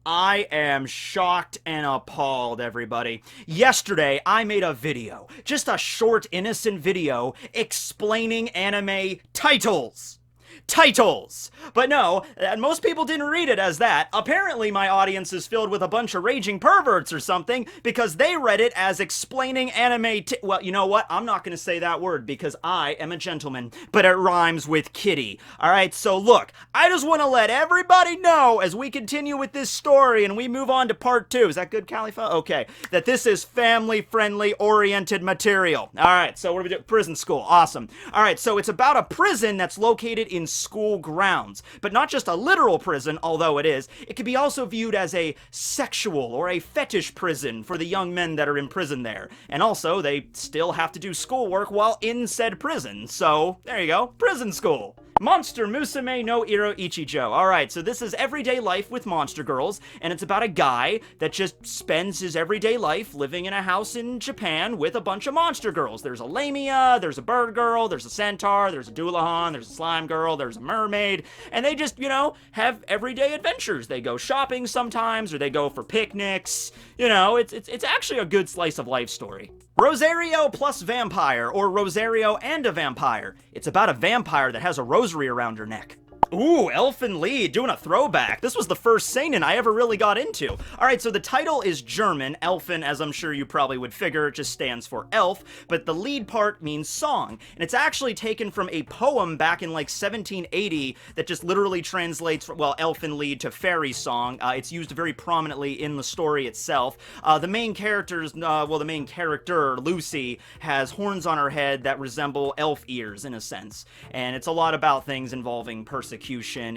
I am shocked and appalled, everybody. Yesterday, I made a video, just a short, innocent video, explaining anime titles. Titles! But no, most people didn't read it as that. Apparently my audience is filled with a bunch of raging perverts or something, because they read it as explaining anime well, you know what? I'm not gonna say that word because I am a gentleman, but it rhymes with kitty. Alright, so look, I just want to let everybody know as we continue with this story and we move on to part 2. Is that good, Califa? Okay. That this is family-friendly oriented material. Alright, so what do we do? Prison school. Awesome. Alright, so it's about a prison that's located in school grounds, but not just a literal prison, although it is. It could be also viewed as a sexual or a fetish prison for the young men that are in prison there. And also, they still have to do schoolwork while in said prison. So, there you go. Prison school. Monster Musume no Iro Ichijo. Alright, so this is everyday life with monster girls, and it's about a guy that just spends his everyday life living in a house in Japan with a bunch of monster girls. There's a lamia, there's a bird girl, there's a centaur, there's a Doulahan, there's a slime girl, there's a mermaid, and they just, you know, have everyday adventures. They go shopping sometimes, or they go for picnics. You know, it's actually a good slice of life story. Rosario plus Vampire, or Rosario and a Vampire. It's about a vampire that has a rosary around her neck. Ooh, Elfin lead, doing a throwback. This was the first seinen I ever really got into. Alright, so the title is German. Elfin, as I'm sure you probably would figure, just stands for elf, but the lead part means song. And it's actually taken from a poem back in like 1780 that just literally translates, well, Elfin lead to fairy song. It's used very prominently in the story itself. The main character, Lucy, has horns on her head that resemble elf ears in a sense. And it's a lot about things involving persecution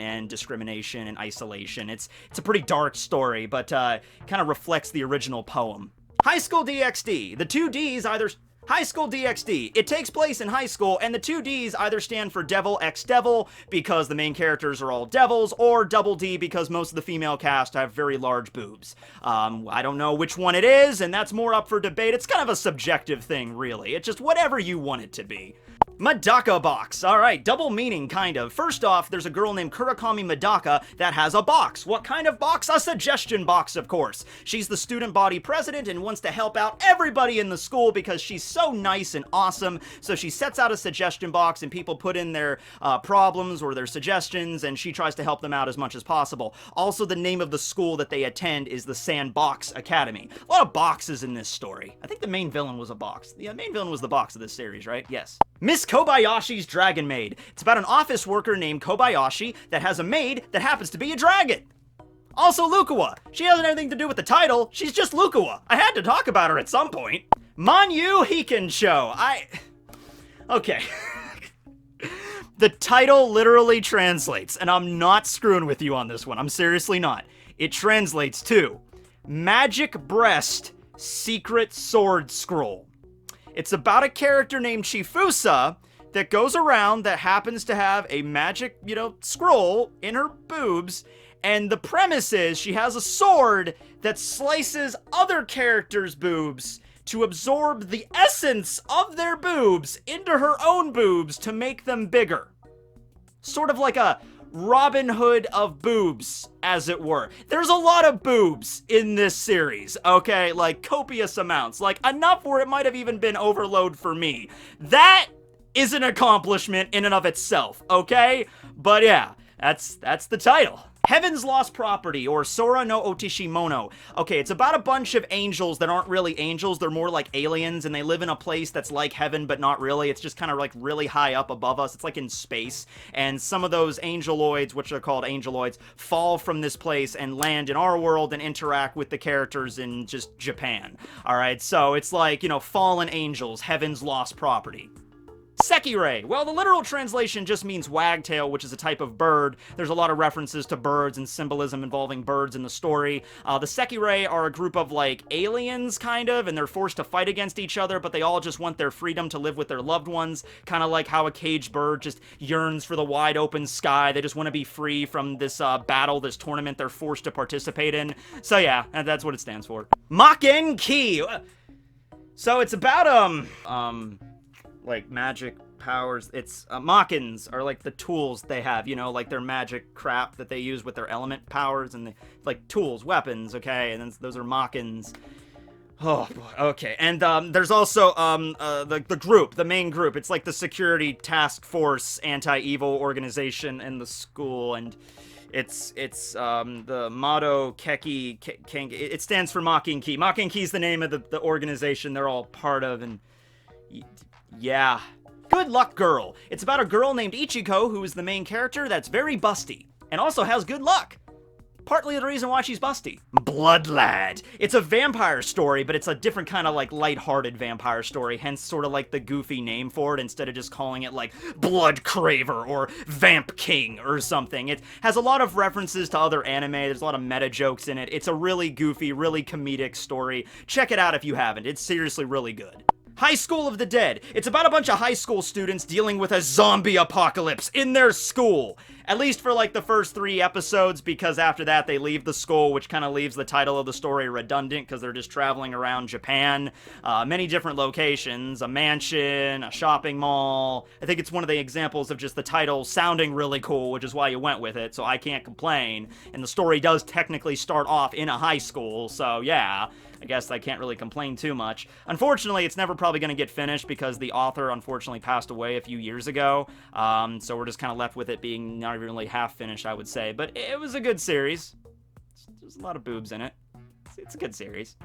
and discrimination and isolation. It's a pretty dark story, but kind of reflects the original poem. High School DXD. The two Ds either... High School DXD. It takes place in high school, and the two Ds either stand for Devil X Devil, because the main characters are all devils, or Double D, because most of the female cast have very large boobs. I don't know which one it is, and that's more up for debate. It's kind of a subjective thing, really. It's just whatever you want it to be. Medaka Box. Alright, double meaning, kind of. First off, there's a girl named Kurakami Medaka that has a box. What kind of box? A suggestion box, of course. She's the student body president and wants to help out everybody in the school because she's so nice and awesome. So she sets out a suggestion box and people put in their problems or their suggestions, and she tries to help them out as much as possible. Also, the name of the school that they attend is the Sandbox Academy. A lot of boxes in this story. I think the main villain was a box. The main villain was the box of this series, right? Yes. Miss Kobayashi's Dragon Maid. It's about an office worker named Kobayashi that has a maid that happens to be a dragon. Also Lukawa. She hasn't anything to do with the title, she's just Lukawa. I had to talk about her at some point. Manyu Hikensho. Okay. The title literally translates, and I'm not screwing with you on this one, I'm seriously not. It translates to Magic Breast Secret Sword Scroll. It's about a character named Chifusa that goes around that happens to have a magic, scroll in her boobs, and the premise is she has a sword that slices other characters' boobs to absorb the essence of their boobs into her own boobs to make them bigger. Sort of like a Robin Hood of boobs, as it were. There's a lot of boobs in this series, okay? Like, copious amounts. Like, enough where it might have even been overload for me. That is an accomplishment in and of itself, okay? But yeah, that's the title. Heaven's Lost Property, or Sora no Otishimono. Okay, it's about a bunch of angels that aren't really angels, they're more like aliens, and they live in a place that's like heaven, but not really. It's just kind of like really high up above us. It's like in space, and some of those angeloids, which are called angeloids, fall from this place and land in our world and interact with the characters in just Japan. Alright, so it's like, fallen angels, Heaven's Lost Property. Seki Ray. Well, the literal translation just means wagtail, which is a type of bird. There's a lot of references to birds and symbolism involving birds in the story. The Seki Ray are a group of, like, aliens, kind of, and they're forced to fight against each other, but they all just want their freedom to live with their loved ones, kind of like how a caged bird just yearns for the wide open sky. They just want to be free from this battle, this tournament they're forced to participate in. So yeah, that's what it stands for. Makenki! So it's about, like magic powers. It's Makens are like the tools they have, you know, like their magic crap that they use with their element powers, and like tools, weapons, okay, and then those are Makens. Oh boy, okay. And there's also the group, the main group. It's like the security task force anti-evil organization in the school, and it's the motto Keki Keng. It stands for Makenki. Makenki is the name of the organization they're all part of, and yeah. Good Luck Girl. It's about a girl named Ichiko who is the main character that's very busty and also has good luck. Partly the reason why she's busty. Blood Lad. It's a vampire story, but it's a different kind of like lighthearted vampire story, hence sort of like the goofy name for it instead of just calling it like Blood Craver or Vamp King or something. It has a lot of references to other anime. There's a lot of meta jokes in it. It's a really goofy, really comedic story. Check it out if you haven't. It's seriously really good. High School of the Dead. It's about a bunch of high school students dealing with a zombie apocalypse in their school. At least for like the first 3 episodes, because after that they leave the school, which kind of leaves the title of the story redundant because they're just traveling around Japan. Many different locations, a mansion, a shopping mall. I think it's one of the examples of just the title sounding really cool, which is why you went with it, so I can't complain. And the story does technically start off in a high school, so yeah. I guess I can't really complain too much. Unfortunately, it's never probably going to get finished because the author unfortunately passed away a few years ago. So we're just kind of left with it being not even really half finished, I would say. But it was a good series. There's a lot of boobs in it. It's a good series.